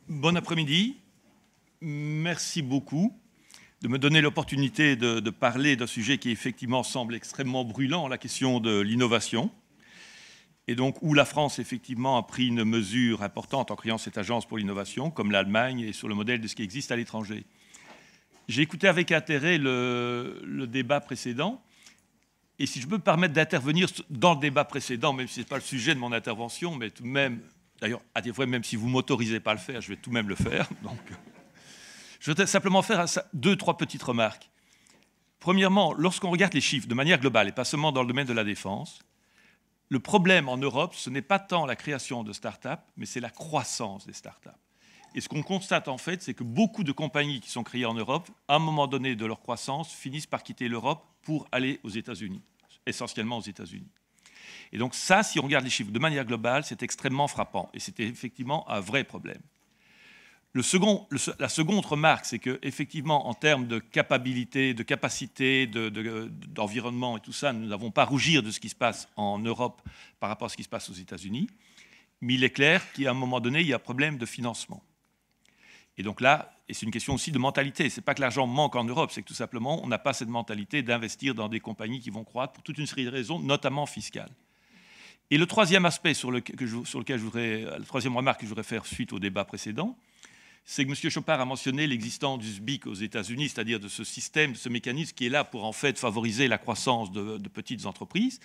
Bon après-midi. Merci beaucoup de me donner l'opportunité de parler d'un sujet qui effectivement semble extrêmement brûlant, la question de l'innovation. Et donc où la France effectivement a pris une mesure importante en créant cette agence pour l'innovation, comme l'Allemagne, et sur le modèle de ce qui existe à l'étranger. J'ai écouté avec intérêt le débat précédent. Et si je peux me permettre d'intervenir dans le débat précédent, même si ce n'est pas le sujet de mon intervention, mais tout de même, d'ailleurs, à dire vrai, même si vous ne m'autorisez pas à le faire, je vais tout de même le faire. Donc, je voudrais simplement faire deux, trois petites remarques. Premièrement, lorsqu'on regarde les chiffres de manière globale, et pas seulement dans le domaine de la défense, le problème en Europe, ce n'est pas tant la création de start-up, mais c'est la croissance des start-up. Et ce qu'on constate en fait, c'est que beaucoup de compagnies qui sont créées en Europe, à un moment donné de leur croissance, finissent par quitter l'Europe pour aller aux États-Unis, essentiellement aux États-Unis. Et donc ça, si on regarde les chiffres de manière globale, c'est extrêmement frappant. Et c'était effectivement un vrai problème. La seconde remarque, c'est qu'effectivement, en termes de capacité, d'environnement et tout ça, nous n'avons pas à rougir de ce qui se passe en Europe par rapport à ce qui se passe aux États-Unis. Mais il est clair qu'à un moment donné, il y a un problème de financement. Et donc là, et c'est une question aussi de mentalité. Ce n'est pas que l'argent manque en Europe, c'est que tout simplement, on n'a pas cette mentalité d'investir dans des compagnies qui vont croître pour toute une série de raisons, notamment fiscales. Et le troisième aspect la troisième remarque que je voudrais faire suite au débat précédent, c'est que M. Chopard a mentionné l'existence du SBIC aux États-Unis, c'est-à-dire de ce système, de ce mécanisme qui est là pour en fait favoriser la croissance de petites entreprises.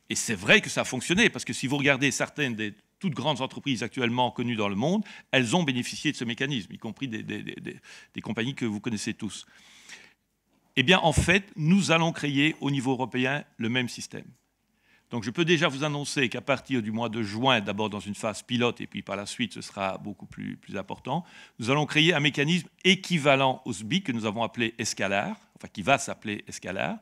Et c'est vrai que ça a fonctionné, parce que si vous regardez certaines des toutes grandes entreprises actuellement connues dans le monde, elles ont bénéficié de ce mécanisme, y compris des compagnies que vous connaissez tous. Eh bien, en fait, nous allons créer au niveau européen le même système. Donc je peux déjà vous annoncer qu'à partir du mois de juin, d'abord dans une phase pilote, et puis par la suite ce sera beaucoup plus important, nous allons créer un mécanisme équivalent au SBIC que nous avons appelé Escalar, enfin qui va s'appeler Escalar,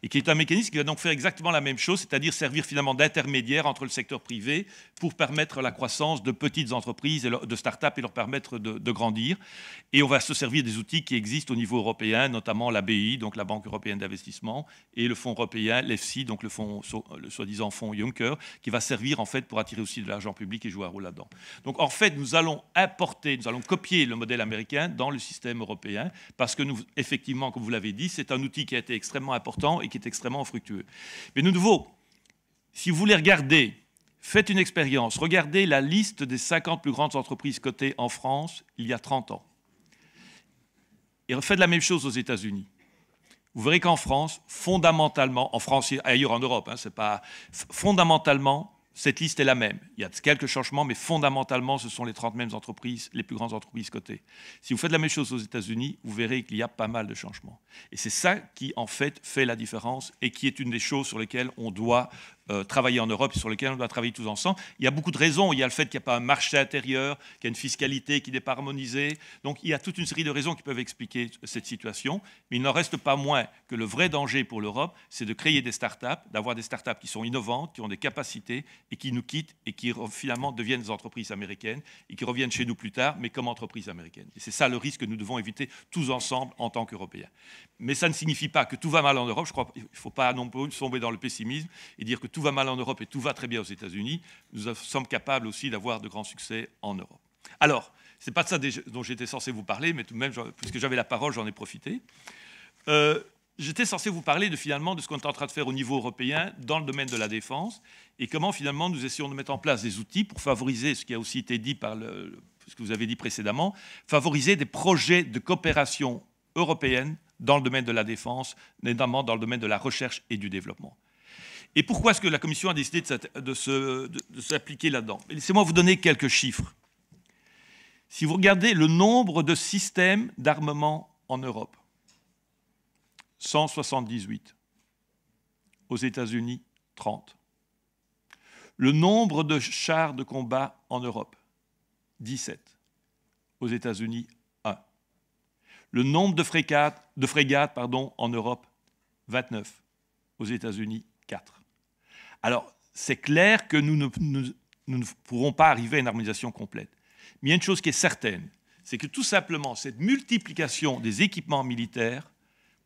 et qui est un mécanisme qui va donc faire exactement la même chose, c'est-à-dire servir finalement d'intermédiaire entre le secteur privé pour permettre la croissance de petites entreprises, de start-up et leur permettre de grandir. Et on va se servir des outils qui existent au niveau européen, notamment la BI, donc la Banque européenne d'investissement, et le fonds européen, l'EFSI, donc le soi-disant fonds Juncker, qui va servir en fait pour attirer aussi de l'argent public et jouer un rôle là-dedans. Donc en fait, nous allons copier le modèle américain dans le système européen, parce que nous, effectivement, comme vous l'avez dit, c'est un outil qui a été extrêmement important et qui est extrêmement fructueux. Mais de nouveau, si vous voulez regarder, faites une expérience, regardez la liste des 50 plus grandes entreprises cotées en France il y a 30 ans. Et faites la même chose aux États-Unis. Vous verrez qu'en France, fondamentalement, en France et ailleurs en Europe, c'est pas fondamentalement, cette liste est la même. Il y a quelques changements, mais fondamentalement, ce sont les 30 mêmes entreprises, les plus grandes entreprises cotées. Si vous faites la même chose aux États-Unis, vous verrez qu'il y a pas mal de changements. Et c'est ça qui, en fait la différence et qui est une des choses sur lesquelles on doit travailler en Europe et sur lesquelles on doit travailler tous ensemble. Il y a beaucoup de raisons. Il y a le fait qu'il n'y a pas un marché intérieur, qu'il y a une fiscalité qui n'est pas harmonisée. Donc il y a toute une série de raisons qui peuvent expliquer cette situation. Mais il n'en reste pas moins que le vrai danger pour l'Europe, c'est de créer des start-up, d'avoir des start-up qui sont innovantes, qui ont des capacités et qui nous quittent et qui finalement deviennent des entreprises américaines et qui reviennent chez nous plus tard, mais comme entreprises américaines. Et c'est ça le risque que nous devons éviter tous ensemble en tant qu'Européens. Mais ça ne signifie pas que tout va mal en Europe. Je crois qu'il ne faut pas non plus tomber dans le pessimisme et dire que tout va mal en Europe et tout va très bien aux États-Unis. Nous sommes capables aussi d'avoir de grands succès en Europe. Alors, ce n'est pas de ça dont j'étais censé vous parler, mais tout de même, puisque j'avais la parole, j'en ai profité. J'étais censé vous parler finalement de ce qu'on est en train de faire au niveau européen dans le domaine de la défense et comment finalement nous essayons de mettre en place des outils pour favoriser ce qui a aussi été dit par ce que vous avez dit précédemment, favoriser des projets de coopération européenne dans le domaine de la défense, notamment dans le domaine de la recherche et du développement. Et pourquoi est-ce que la Commission a décidé de s'appliquer là-dedans? Laissez-moi vous donner quelques chiffres. Si vous regardez le nombre de systèmes d'armement en Europe, 178. Aux États-Unis, 30. Le nombre de chars de combat en Europe, 17. Aux États-Unis, 1. Le nombre de frégates en Europe, 29. Aux États-Unis, 4. Alors, c'est clair que nous ne pourrons pas arriver à une harmonisation complète. Mais il y a une chose qui est certaine, c'est que tout simplement, cette multiplication des équipements militaires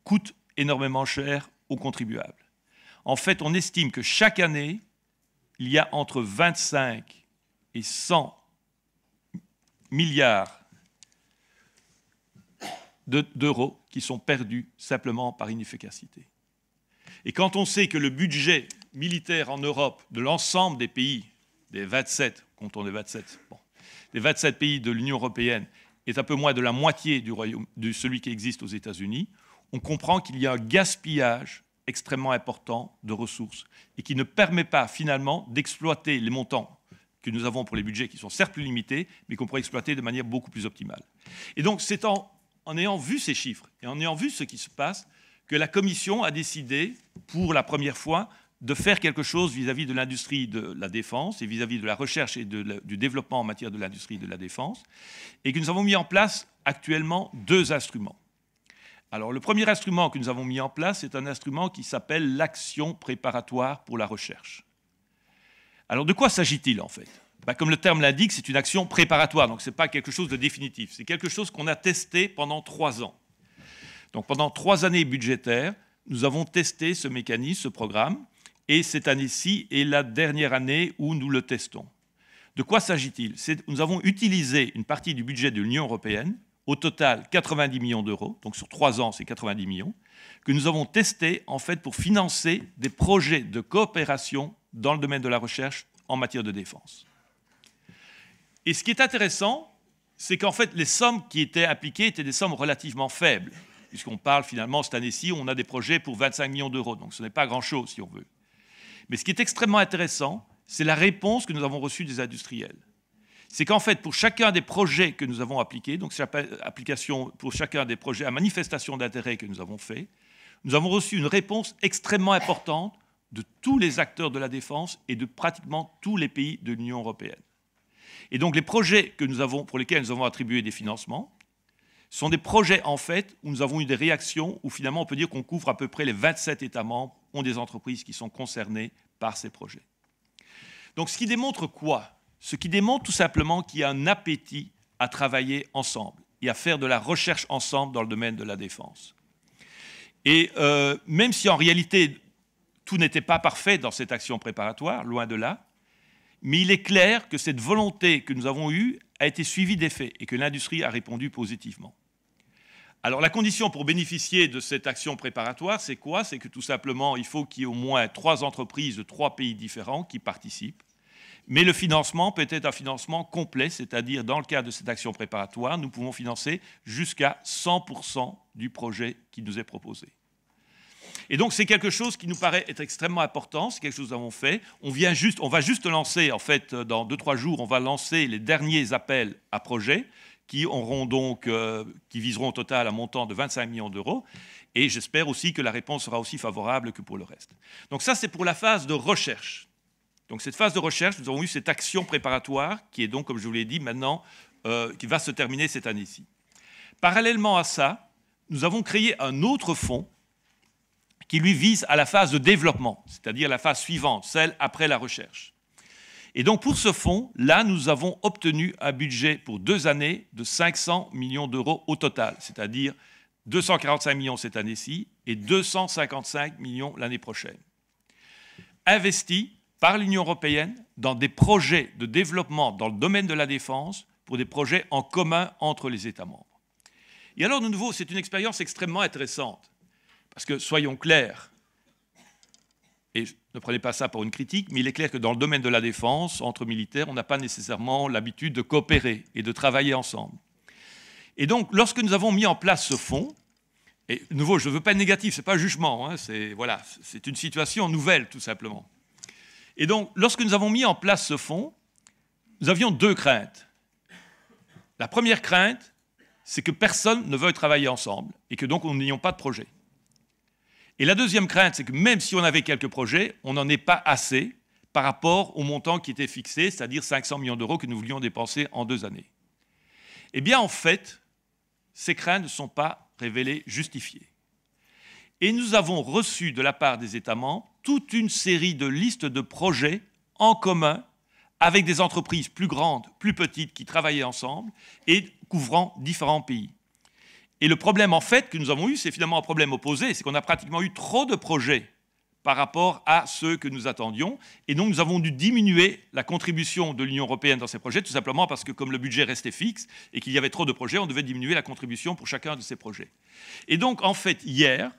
coûte énormément cher aux contribuables. En fait, on estime que chaque année, il y a entre 25 et 100 milliards d'euros qui sont perdus simplement par inefficacité. Et quand on sait que le budget militaire en Europe de l'ensemble des pays, des 27, comptons les 27, bon, des 27 pays de l'Union européenne, est un peu moins de la moitié de celui qui existe aux États-Unis, on comprend qu'il y a un gaspillage extrêmement important de ressources et qui ne permet pas finalement d'exploiter les montants que nous avons pour les budgets qui sont certes plus limités, mais qu'on pourrait exploiter de manière beaucoup plus optimale. Et donc c'est en ayant vu ces chiffres et en ayant vu ce qui se passe que la Commission a décidé, pour la première fois, de faire quelque chose vis-à-vis de l'industrie de la défense et vis-à-vis de la recherche et du développement en matière de l'industrie de la défense, et que nous avons mis en place actuellement 2 instruments. Alors le premier instrument que nous avons mis en place, c'est un instrument qui s'appelle l'action préparatoire pour la recherche. Alors de quoi s'agit-il en fait? Comme le terme l'indique, c'est une action préparatoire, donc ce n'est pas quelque chose de définitif, c'est quelque chose qu'on a testé pendant 3 ans. Donc pendant 3 années budgétaires, nous avons testé ce mécanisme, ce programme, et cette année-ci est la dernière année où nous le testons. De quoi s'agit-il? Nous avons utilisé une partie du budget de l'Union européenne, au total 90 millions d'euros, donc sur 3 ans c'est 90 millions, que nous avons testé en fait pour financer des projets de coopération dans le domaine de la recherche en matière de défense. Et ce qui est intéressant, c'est qu'en fait les sommes qui étaient appliquées étaient des sommes relativement faibles, puisqu'on parle finalement cette année-ci, on a des projets pour 25 millions d'euros, donc ce n'est pas grand-chose si on veut. Mais ce qui est extrêmement intéressant, c'est la réponse que nous avons reçue des industriels. C'est qu'en fait, pour chacun des projets que nous avons appliqués, donc c'est l'application pour chacun des projets à manifestation d'intérêt que nous avons fait, nous avons reçu une réponse extrêmement importante de tous les acteurs de la défense et de pratiquement tous les pays de l'Union européenne. Et donc les projets pour lesquels nous avons attribué des financements sont des projets en fait où nous avons eu des réactions où finalement on peut dire qu'on couvre à peu près les 27 États membres ont des entreprises qui sont concernées par ces projets. Donc ce qui démontre quoi? Ce qui démontre tout simplement qu'il y a un appétit à travailler ensemble et à faire de la recherche ensemble dans le domaine de la défense. Et même si en réalité tout n'était pas parfait dans cette action préparatoire, loin de là, mais il est clair que cette volonté que nous avons eue a été suivie d'effets et que l'industrie a répondu positivement. Alors la condition pour bénéficier de cette action préparatoire, c'est quoi? C'est que tout simplement, il faut qu'il y ait au moins 3 entreprises de 3 pays différents qui participent. Mais le financement peut être un financement complet, c'est-à-dire dans le cadre de cette action préparatoire, nous pouvons financer jusqu'à 100% du projet qui nous est proposé. Et donc c'est quelque chose qui nous paraît être extrêmement important, c'est quelque chose que nous avons fait. On va juste lancer, en fait, dans 2-3 jours, on va lancer les derniers appels à projets qui viseront au total un montant de 25 millions d'euros. Et j'espère aussi que la réponse sera aussi favorable que pour le reste. Donc ça, c'est pour la phase de recherche. Donc cette phase de recherche, nous avons eu cette action préparatoire qui est donc, comme je vous l'ai dit, maintenant, qui va se terminer cette année-ci. Parallèlement à ça, nous avons créé un autre fonds qui, lui, vise à la phase de développement, c'est-à-dire la phase suivante, celle après la recherche. Et donc pour ce fonds, là, nous avons obtenu un budget pour 2 années de 500 millions d'euros au total, c'est-à-dire 245 millions cette année-ci et 255 millions l'année prochaine. Investis par l'Union européenne dans des projets de développement dans le domaine de la défense pour des projets en commun entre les États membres. Et alors, de nouveau, c'est une expérience extrêmement intéressante, parce que, soyons clairs, et ne prenez pas ça pour une critique, mais il est clair que dans le domaine de la défense, entre militaires, on n'a pas nécessairement l'habitude de coopérer et de travailler ensemble. Et donc, lorsque nous avons mis en place ce fonds, et de nouveau, je ne veux pas être négatif, ce n'est pas un jugement, hein, c'est une situation nouvelle, tout simplement. Et donc, lorsque nous avons mis en place ce fonds, nous avions 2 craintes. La première crainte, c'est que personne ne veuille travailler ensemble et que donc nous n'ayons pas de projet. Et la deuxième crainte, c'est que même si on avait quelques projets, on n'en ait pas assez par rapport au montant qui était fixé, c'est-à-dire 500 millions d'euros que nous voulions dépenser en 2 années. Eh bien, en fait, ces craintes ne sont pas révélées justifiées. Et nous avons reçu de la part des États membres toute une série de listes de projets en commun avec des entreprises plus grandes, plus petites, qui travaillaient ensemble et couvrant différents pays. Et le problème, en fait, que nous avons eu, c'est finalement un problème opposé, c'est qu'on a pratiquement eu trop de projets par rapport à ceux que nous attendions. Et donc, nous avons dû diminuer la contribution de l'Union européenne dans ces projets, tout simplement parce que comme le budget restait fixe et qu'il y avait trop de projets, on devait diminuer la contribution pour chacun de ces projets. Et donc, en fait, hier,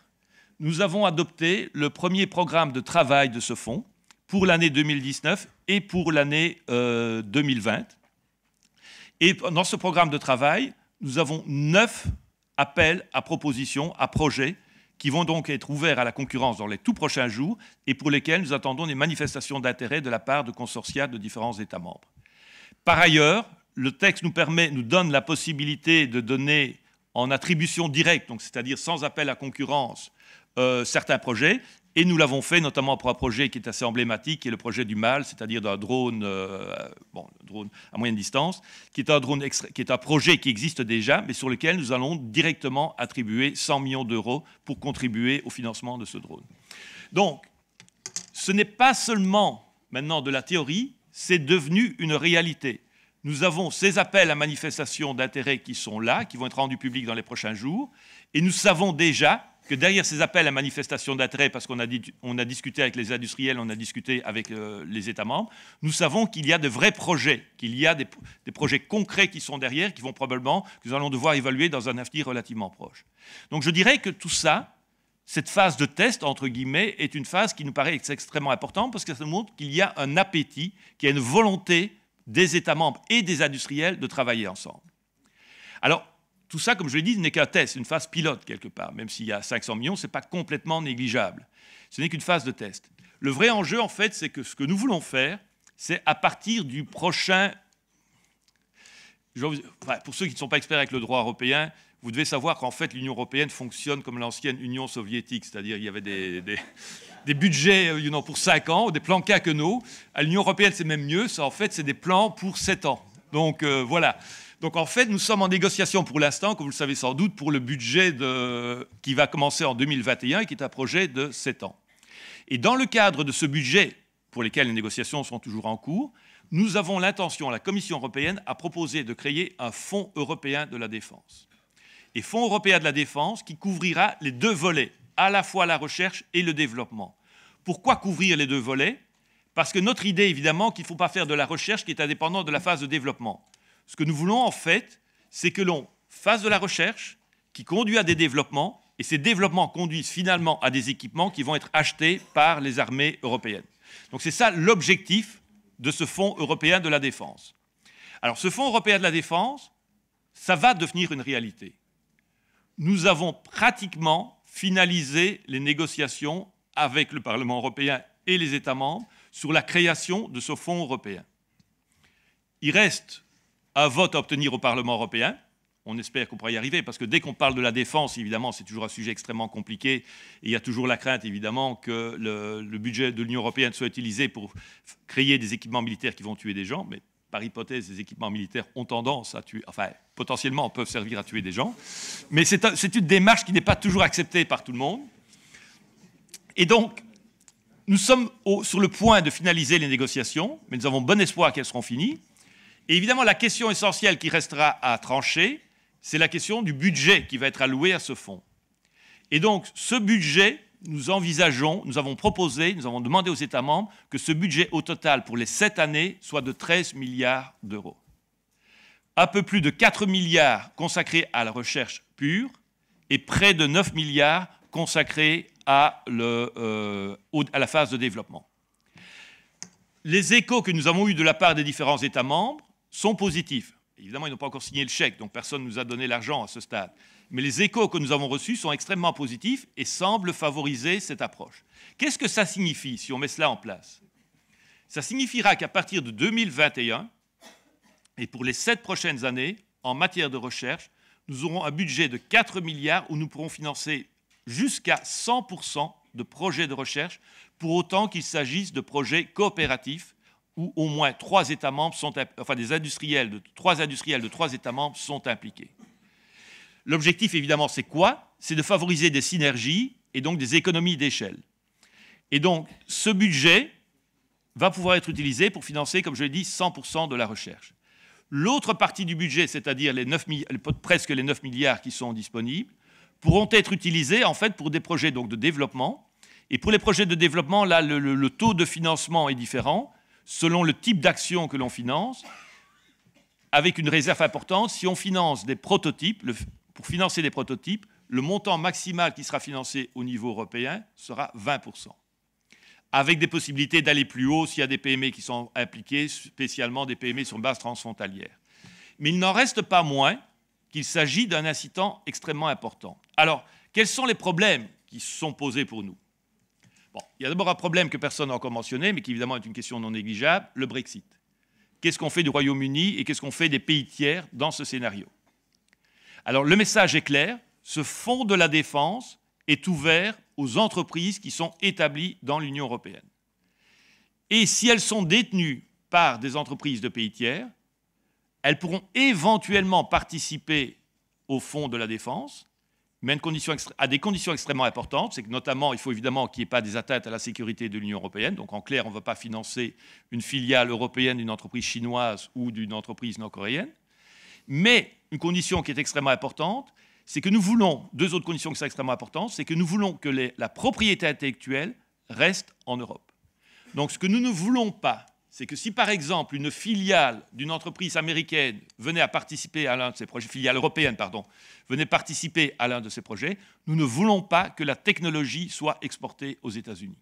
nous avons adopté le premier programme de travail de ce fonds pour l'année 2019 et pour l'année 2020. Et dans ce programme de travail, nous avons 9 appels à propositions, à projets, qui vont donc être ouverts à la concurrence dans les tout prochains jours et pour lesquels nous attendons des manifestations d'intérêt de la part de consortia de différents États membres. Par ailleurs, le texte nous donne la possibilité de donner en attribution directe, donc c'est-à-dire sans appel à concurrence, certains projets, et nous l'avons fait notamment pour un projet qui est assez emblématique, qui est le projet du MAL, c'est-à-dire d'un drone, drone à moyenne distance, qui est un projet qui existe déjà, mais sur lequel nous allons directement attribuer 100 millions d'euros pour contribuer au financement de ce drone. Donc, ce n'est pas seulement maintenant de la théorie, c'est devenu une réalité. Nous avons ces appels à manifestation d'intérêt qui sont là, qui vont être rendus publics dans les prochains jours, et nous savons déjà que derrière ces appels à manifestation d'intérêt, parce qu'on a discuté avec les industriels, on a discuté avec les États membres, nous savons qu'il y a de vrais projets, qu'il y a des projets concrets qui sont derrière, qui vont probablement, que nous allons devoir évaluer dans un avenir relativement proche. Donc je dirais que tout ça, cette phase de test, entre guillemets, est une phase qui nous paraît extrêmement importante, parce que ça montre qu'il y a un appétit, qu'il y a une volonté des États membres et des industriels de travailler ensemble. Alors, tout ça, comme je l'ai dit, n'est qu'un test, une phase pilote quelque part. Même s'il y a 500 millions, ce n'est pas complètement négligeable. Ce n'est qu'une phase de test. Le vrai enjeu, en fait, c'est que ce que nous voulons faire, c'est à partir du prochain... pour ceux qui ne sont pas experts avec le droit européen, vous devez savoir qu'en fait, l'Union européenne fonctionne comme l'ancienne Union soviétique, c'est-à-dire il y avait des budgets pour 5 ans, des plans quinquennaux. À l'Union européenne, c'est même mieux, ça, en fait, c'est des plans pour 7 ans. Donc, voilà. Donc en fait, nous sommes en négociation pour l'instant, comme vous le savez sans doute, pour le budget qui va commencer en 2021 et qui est un projet de 7 ans. Et dans le cadre de ce budget, pour lequel les négociations sont toujours en cours, nous avons l'intention, la Commission européenne a proposé de créer un fonds européen de la défense. Et fonds européen de la défense qui couvrira les deux volets, à la fois la recherche et le développement. Pourquoi couvrir les deux volets? Parce que notre idée, évidemment, qu'il ne faut pas faire de la recherche qui est indépendante de la phase de développement. Ce que nous voulons, en fait, c'est que l'on fasse de la recherche qui conduit à des développements, et ces développements conduisent finalement à des équipements qui vont être achetés par les armées européennes. Donc c'est ça l'objectif de ce Fonds européen de la défense. Alors ce Fonds européen de la défense, ça va devenir une réalité. Nous avons pratiquement finalisé les négociations avec le Parlement européen et les États membres sur la création de ce Fonds européen. Il reste un vote à obtenir au Parlement européen. On espère qu'on pourra y arriver, parce que dès qu'on parle de la défense, évidemment, c'est toujours un sujet extrêmement compliqué. Et il y a toujours la crainte, évidemment, que le budget de l'Union européenne soit utilisé pour créer des équipements militaires qui vont tuer des gens. Mais par hypothèse, les équipements militaires ont tendance à tuer, enfin, potentiellement, peuvent servir à tuer des gens. Mais c'est une démarche qui n'est pas toujours acceptée par tout le monde. Et donc, nous sommes sur le point de finaliser les négociations, mais nous avons bon espoir qu'elles seront finies. Et évidemment, la question essentielle qui restera à trancher, c'est la question du budget qui va être alloué à ce fonds. Et donc, ce budget, nous avons proposé, nous avons demandé aux États membres que ce budget au total pour les 7 années soit de 13 milliards d'euros. Un peu plus de 4 milliards consacrés à la recherche pure et près de 9 milliards consacrés à la phase de développement. Les échos que nous avons eus de la part des différents États membres sont positifs. Évidemment, ils n'ont pas encore signé le chèque, donc personne ne nous a donné l'argent à ce stade. Mais les échos que nous avons reçus sont extrêmement positifs et semblent favoriser cette approche. Qu'est-ce que ça signifie si on met cela en place? Ça signifiera qu'à partir de 2021, et pour les 7 prochaines années, en matière de recherche, nous aurons un budget de 4 milliards où nous pourrons financer jusqu'à 100% de projets de recherche, pour autant qu'il s'agisse de projets coopératifs où au moins 3 États membres sont, enfin des industriels, 3 industriels de 3 États membres sont impliqués. L'objectif, évidemment, c'est quoi? C'est de favoriser des synergies et donc des économies d'échelle. Et donc, ce budget va pouvoir être utilisé pour financer, comme je l'ai dit, 100% de la recherche. L'autre partie du budget, c'est-à-dire presque les 9 milliards qui sont disponibles, pourront être utilisés en fait pour des projets donc, de développement Et pour les projets de développement, là, le taux de financement est différent selon le type d'action que l'on finance, avec une réserve importante. Si on finance des prototypes, pour financer des prototypes, le montant maximal qui sera financé au niveau européen sera 20%. Avec des possibilités d'aller plus haut s'il y a des PME qui sont impliquées, spécialement des PME sur base transfrontalière. Mais il n'en reste pas moins qu'il s'agit d'un incitant extrêmement important. Alors, quels sont les problèmes qui sont posés pour nous? Bon, il y a d'abord un problème que personne n'a encore mentionné, mais qui évidemment est une question non négligeable, le Brexit. Qu'est-ce qu'on fait du Royaume-Uni et qu'est-ce qu'on fait des pays tiers dans ce scénario? Alors, le message est clair, ce fonds de la défense est ouvert aux entreprises qui sont établies dans l'Union européenne. Et si elles sont détenues par des entreprises de pays tiers, elles pourront éventuellement participer au fonds de la défense, mais à des conditions extrêmement importantes. C'est que notamment, il faut évidemment qu'il n'y ait pas des atteintes à la sécurité de l'Union européenne. Donc en clair, on ne va pas financer une filiale européenne d'une entreprise chinoise ou d'une entreprise nord-coréenne. Mais une condition qui est extrêmement importante, c'est que nous voulons, deux autres conditions qui sont extrêmement importantes, c'est que nous voulons que la propriété intellectuelle reste en Europe. Donc ce que nous ne voulons pas, c'est que si par exemple une filiale d'une entreprise américaine venait à participer à l'un de ces projets, filiale européenne, pardon, venait participer à l'un de ces projets, nous ne voulons pas que la technologie soit exportée aux États-Unis,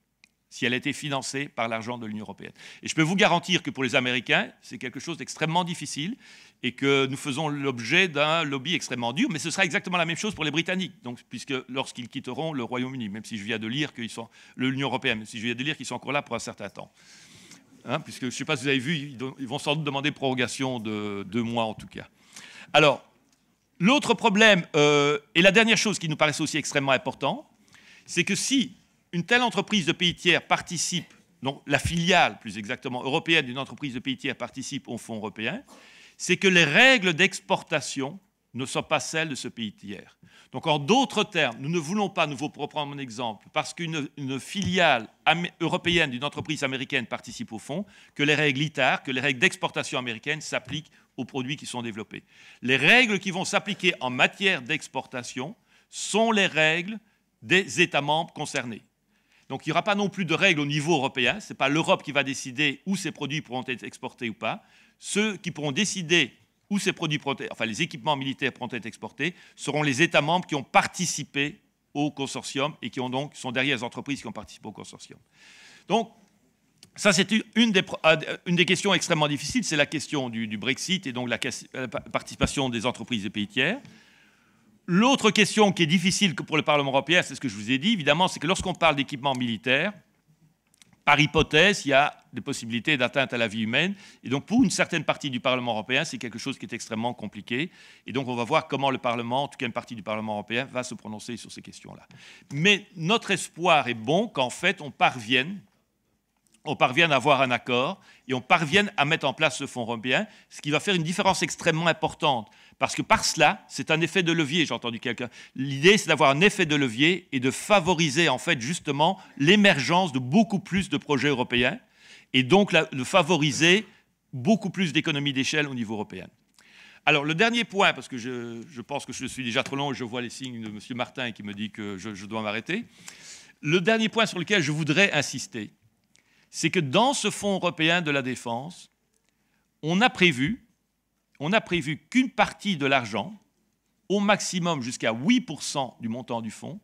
si elle a été financée par l'argent de l'Union européenne. Et je peux vous garantir que pour les Américains, c'est quelque chose d'extrêmement difficile et que nous faisons l'objet d'un lobby extrêmement dur, mais ce sera exactement la même chose pour les Britanniques, donc, puisque lorsqu'ils quitteront le Royaume-Uni, même si je viens de lire qu'ils sont l'Union européenne, même si je viens de lire qu'ils sont encore là pour un certain temps. Hein, puisque je ne sais pas si vous avez vu, ils vont sans doute demander prorogation de 2 mois en tout cas. Alors, l'autre problème, et la dernière chose qui nous paraissait aussi extrêmement important, c'est que si une telle entreprise de pays tiers participe, donc la filiale plus exactement européenne d'une entreprise de pays tiers participe au fonds européen, c'est que les règles d'exportation ne sont pas celles de ce pays tiers. Donc en d'autres termes, nous ne voulons pas, nous pour prendre mon exemple, parce qu'une filiale européenne d'une entreprise américaine participe au fonds, que les règles ITAR, que les règles d'exportation américaines s'appliquent aux produits qui sont développés. Les règles qui vont s'appliquer en matière d'exportation sont les règles des États membres concernés. Donc il n'y aura pas non plus de règles au niveau européen, ce n'est pas l'Europe qui va décider où ces produits pourront être exportés ou pas. Ceux qui pourront décider où ces produits, enfin les équipements militaires pourront être exportés, seront les États membres qui ont participé au consortium et qui sont derrière les entreprises qui ont participé au consortium. Donc, ça c'est une des questions extrêmement difficiles, c'est la question du Brexit et donc la participation des entreprises des pays tiers. L'autre question qui est difficile pour le Parlement européen, c'est ce que je vous ai dit, évidemment, c'est que lorsqu'on parle d'équipements militaires, par hypothèse, il y a des possibilités d'atteinte à la vie humaine. Et donc, pour une certaine partie du Parlement européen, c'est quelque chose qui est extrêmement compliqué. Et donc, on va voir comment le Parlement, en tout cas une partie du Parlement européen, va se prononcer sur ces questions-là. Mais notre espoir est bon qu'en fait, on parvienne à avoir un accord et on parvienne à mettre en place ce fonds européen, ce qui va faire une différence extrêmement importante. Parce que par cela, c'est un effet de levier, j'ai entendu quelqu'un. L'idée, c'est d'avoir un effet de levier et de favoriser, en fait, justement, l'émergence de beaucoup plus de projets européens et donc de favoriser beaucoup plus d'économies d'échelle au niveau européen. Alors, le dernier point, parce que je pense que je suis déjà trop long et je vois les signes de M. Martin qui me dit que je dois m'arrêter. Le dernier point sur lequel je voudrais insister, c'est que dans ce fonds européen de la défense, on a prévu qu'une partie de l'argent, au maximum jusqu'à 8% du montant du fonds,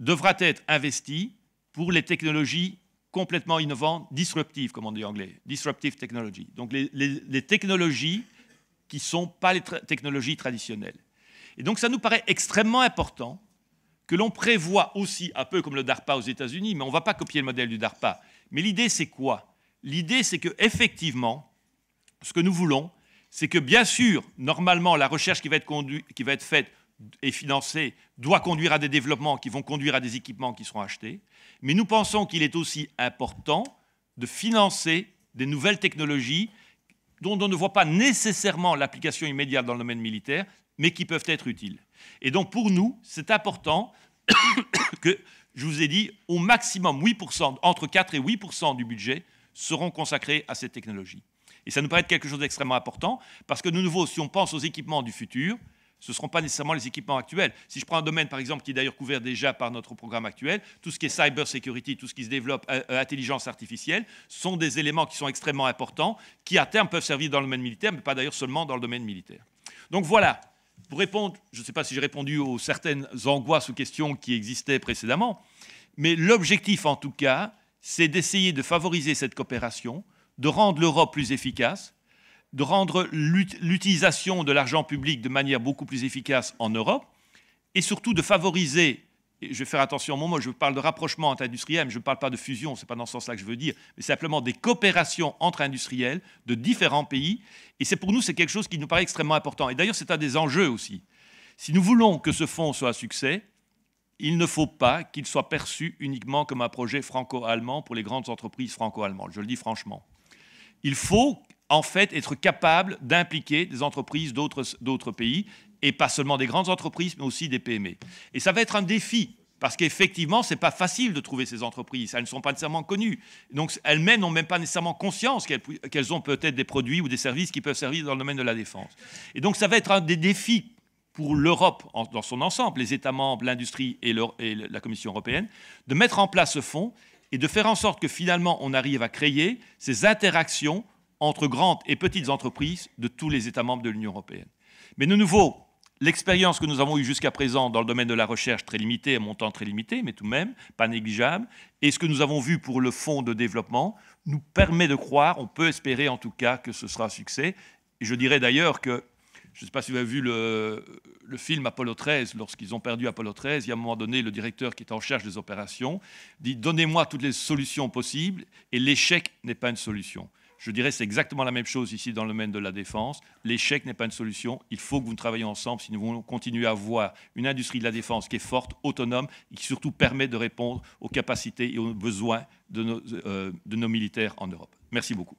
devra être investi pour les technologies complètement innovantes, disruptives, comme on dit en anglais, disruptive technology. Donc les technologies qui ne sont pas les technologies traditionnelles. Et donc ça nous paraît extrêmement important que l'on prévoit aussi, un peu comme le DARPA aux États-Unis, mais on ne va pas copier le modèle du DARPA. Mais l'idée, c'est quoi? L'idée, c'est qu'effectivement, ce que nous voulons, c'est que, bien sûr, normalement, la recherche qui va être faite et financée doit conduire à des développements qui vont conduire à des équipements qui seront achetés. Mais nous pensons qu'il est aussi important de financer des nouvelles technologies dont on ne voit pas nécessairement l'application immédiate dans le domaine militaire, mais qui peuvent être utiles. Et donc, pour nous, c'est important que, je vous ai dit, au maximum 8%, entre 4 et 8% du budget seront consacrés à cette technologie. Et ça nous paraît être quelque chose d'extrêmement important, parce que de nouveau, si on pense aux équipements du futur, Ce ne seront pas nécessairement les équipements actuels. Si je prends un domaine, par exemple, qui est d'ailleurs couvert déjà par notre programme actuel, tout ce qui est cyber security, tout ce qui se développe, intelligence artificielle, sont des éléments qui sont extrêmement importants, qui à terme peuvent servir dans le domaine militaire, mais pas d'ailleurs seulement dans le domaine militaire. Donc voilà, pour répondre, je ne sais pas si j'ai répondu aux certaines angoisses ou questions qui existaient précédemment, mais l'objectif en tout cas, c'est d'essayer de favoriser cette coopération, de rendre l'Europe plus efficace, de rendre l'utilisation de l'argent public de manière beaucoup plus efficace en Europe, et surtout de favoriser, et je vais faire attention au moment, je parle de rapprochement entre industriels, mais je ne parle pas de fusion, ce n'est pas dans ce sens-là que je veux dire, mais simplement des coopérations entre industriels de différents pays, et c'est pour nous, c'est quelque chose qui nous paraît extrêmement important. Et d'ailleurs, c'est un des enjeux aussi. Si nous voulons que ce fonds soit un succès, il ne faut pas qu'il soit perçu uniquement comme un projet franco-allemand pour les grandes entreprises franco-allemandes, je le dis franchement. Il faut en fait être capable d'impliquer des entreprises d'autres pays, et pas seulement des grandes entreprises, mais aussi des PME. Et ça va être un défi, parce qu'effectivement, ce n'est pas facile de trouver ces entreprises, elles ne sont pas nécessairement connues. Donc elles-mêmes n'ont même pas nécessairement conscience qu'elles ont peut-être des produits ou des services qui peuvent servir dans le domaine de la défense. Et donc ça va être un des défis pour l'Europe dans son ensemble, les États membres, l'industrie et la Commission européenne, de mettre en place ce fonds et de faire en sorte que finalement on arrive à créer ces interactions entre grandes et petites entreprises de tous les États membres de l'Union européenne. Mais de nouveau, l'expérience que nous avons eue jusqu'à présent dans le domaine de la recherche très limitée, à montant très limité, mais tout de même pas négligeable, et ce que nous avons vu pour le fonds de développement nous permet de croire, on peut espérer en tout cas que ce sera un succès. Et je dirais d'ailleurs que, je ne sais pas si vous avez vu le film Apollo 13, lorsqu'ils ont perdu Apollo 13, il y a un moment donné, le directeur qui est en charge des opérations dit « Donnez-moi toutes les solutions possibles et l'échec n'est pas une solution ». Je dirais que c'est exactement la même chose ici dans le domaine de la défense. L'échec n'est pas une solution. Il faut que nous travaillions ensemble si nous voulons continuer à avoir une industrie de la défense qui est forte, autonome et qui surtout permet de répondre aux capacités et aux besoins de nos militaires en Europe. Merci beaucoup.